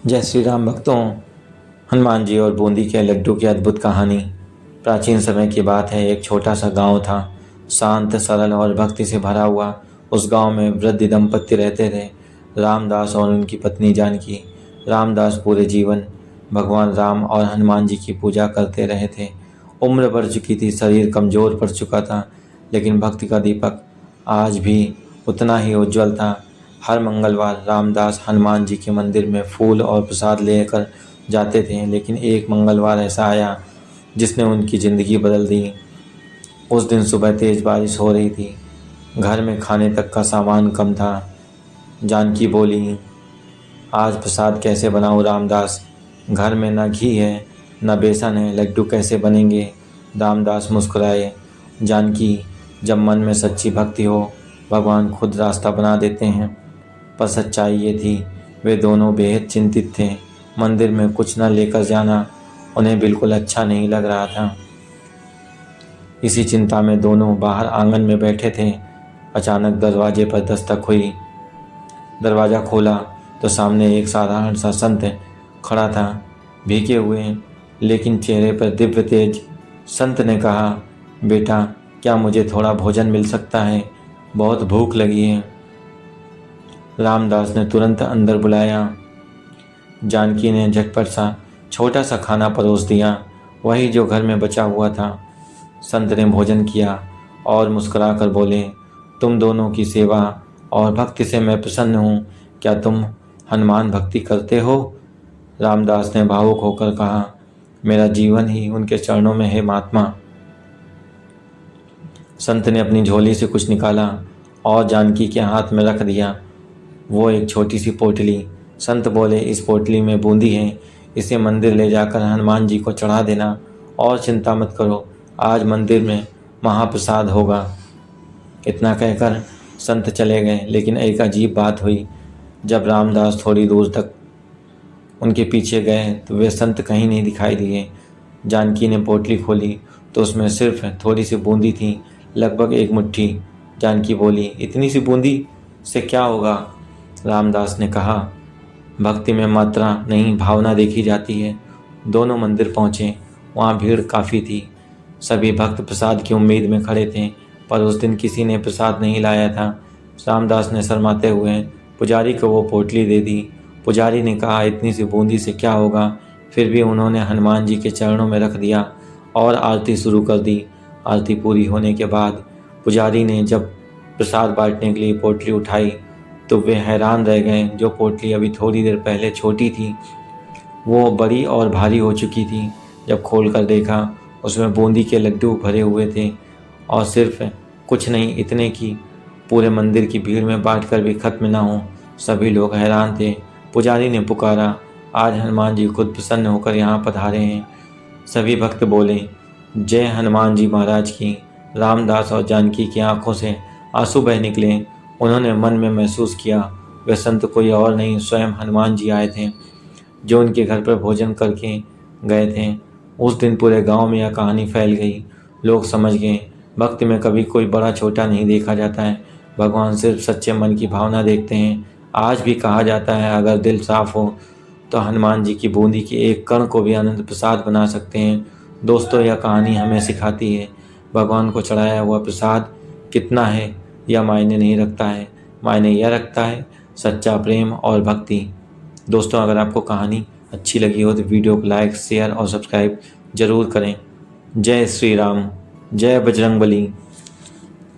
जय श्री राम भक्तों। हनुमान जी और बूंदी के लड्डू की अद्भुत कहानी। प्राचीन समय की बात है। एक छोटा सा गांव था, शांत, सरल और भक्ति से भरा हुआ। उस गांव में वृद्ध दंपत्ति रहते थे, रामदास और उनकी पत्नी जानकी। रामदास पूरे जीवन भगवान राम और हनुमान जी की पूजा करते रहे थे। उम्र बढ़ चुकी थी, शरीर कमजोर पड़ चुका था, लेकिन भक्ति का दीपक आज भी उतना ही उज्जवल था। हर मंगलवार रामदास हनुमान जी के मंदिर में फूल और प्रसाद लेकर जाते थे, लेकिन एक मंगलवार ऐसा आया जिसने उनकी ज़िंदगी बदल दी। उस दिन सुबह तेज बारिश हो रही थी, घर में खाने तक का सामान कम था। जानकी बोली, आज प्रसाद कैसे बनाऊं रामदास? घर में न घी है न बेसन है, लड्डू कैसे बनेंगे? रामदास मुस्कुराए। जानकी, जब मन में सच्ची भक्ति हो, भगवान खुद रास्ता बना देते हैं। पर सच्चाई ये थी, वे दोनों बेहद चिंतित थे। मंदिर में कुछ न लेकर जाना उन्हें बिल्कुल अच्छा नहीं लग रहा था। इसी चिंता में दोनों बाहर आंगन में बैठे थे। अचानक दरवाजे पर दस्तक हुई। दरवाज़ा खोला तो सामने एक साधारण सा संत खड़ा था, भीगे हुए लेकिन चेहरे पर दिव्य तेज। संत ने कहा, बेटा, क्या मुझे थोड़ा भोजन मिल सकता है? बहुत भूख लगी है। रामदास ने तुरंत अंदर बुलाया। जानकी ने झटपट सा छोटा सा खाना परोस दिया, वही जो घर में बचा हुआ था। संत ने भोजन किया और मुस्कुराकर बोले, तुम दोनों की सेवा और भक्ति से मैं प्रसन्न हूँ। क्या तुम हनुमान भक्ति करते हो? रामदास ने भावुक होकर कहा, मेरा जीवन ही उनके चरणों में है महात्मा। संत ने अपनी झोली से कुछ निकाला और जानकी के हाथ में रख दिया। वो एक छोटी सी पोटली। संत बोले, इस पोटली में बूंदी है, इसे मंदिर ले जाकर हनुमान जी को चढ़ा देना और चिंता मत करो, आज मंदिर में महाप्रसाद होगा। इतना कहकर संत चले गए, लेकिन एक अजीब बात हुई। जब रामदास थोड़ी दूर तक उनके पीछे गए तो वे संत कहीं नहीं दिखाई दिए। जानकी ने पोटली खोली तो उसमें सिर्फ थोड़ी सी बूंदी थी, लगभग एक मुट्ठी। जानकी बोली, इतनी सी बूंदी से क्या होगा? रामदास ने कहा, भक्ति में मात्रा नहीं भावना देखी जाती है। दोनों मंदिर पहुँचे। वहाँ भीड़ काफ़ी थी। सभी भक्त प्रसाद की उम्मीद में खड़े थे, पर उस दिन किसी ने प्रसाद नहीं लाया था। रामदास ने शर्माते हुए पुजारी को वो पोटली दे दी। पुजारी ने कहा, इतनी सी बूंदी से क्या होगा? फिर भी उन्होंने हनुमान जी के चरणों में रख दिया और आरती शुरू कर दी। आरती पूरी होने के बाद पुजारी ने जब प्रसाद बांटने के लिए पोटली उठाई तो वे हैरान रह गए। जो पोटली अभी थोड़ी देर पहले छोटी थी, वो बड़ी और भारी हो चुकी थी। जब खोल कर देखा, उसमें बूंदी के लड्डू भरे हुए थे, और सिर्फ कुछ नहीं, इतने की पूरे मंदिर की भीड़ में बांटकर भी खत्म ना हो। सभी लोग हैरान थे। पुजारी ने पुकारा, आज हनुमान जी खुद प्रसन्न होकर यहाँ पधारे हैं। सभी भक्त बोले, जय हनुमान जी महाराज की। रामदास और जानकी की आंखों से आंसू बह निकले। उन्होंने मन में महसूस किया, वे संत कोई और नहीं, स्वयं हनुमान जी आए थे, जो उनके घर पर भोजन करके गए थे। उस दिन पूरे गांव में यह कहानी फैल गई। लोग समझ गए, भक्ति में कभी कोई बड़ा छोटा नहीं देखा जाता है। भगवान सिर्फ सच्चे मन की भावना देखते हैं। आज भी कहा जाता है, अगर दिल साफ हो तो हनुमान जी की बूंदी की एक कण को भी आनंद प्रसाद बना सकते हैं। दोस्तों, यह कहानी हमें सिखाती है, भगवान को चढ़ाया हुआ प्रसाद कितना है यह मायने नहीं रखता है, मायने यह रखता है सच्चा प्रेम और भक्ति। दोस्तों, अगर आपको कहानी अच्छी लगी हो तो वीडियो को लाइक, शेयर और सब्सक्राइब जरूर करें। जय श्री राम, जय बजरंगबली।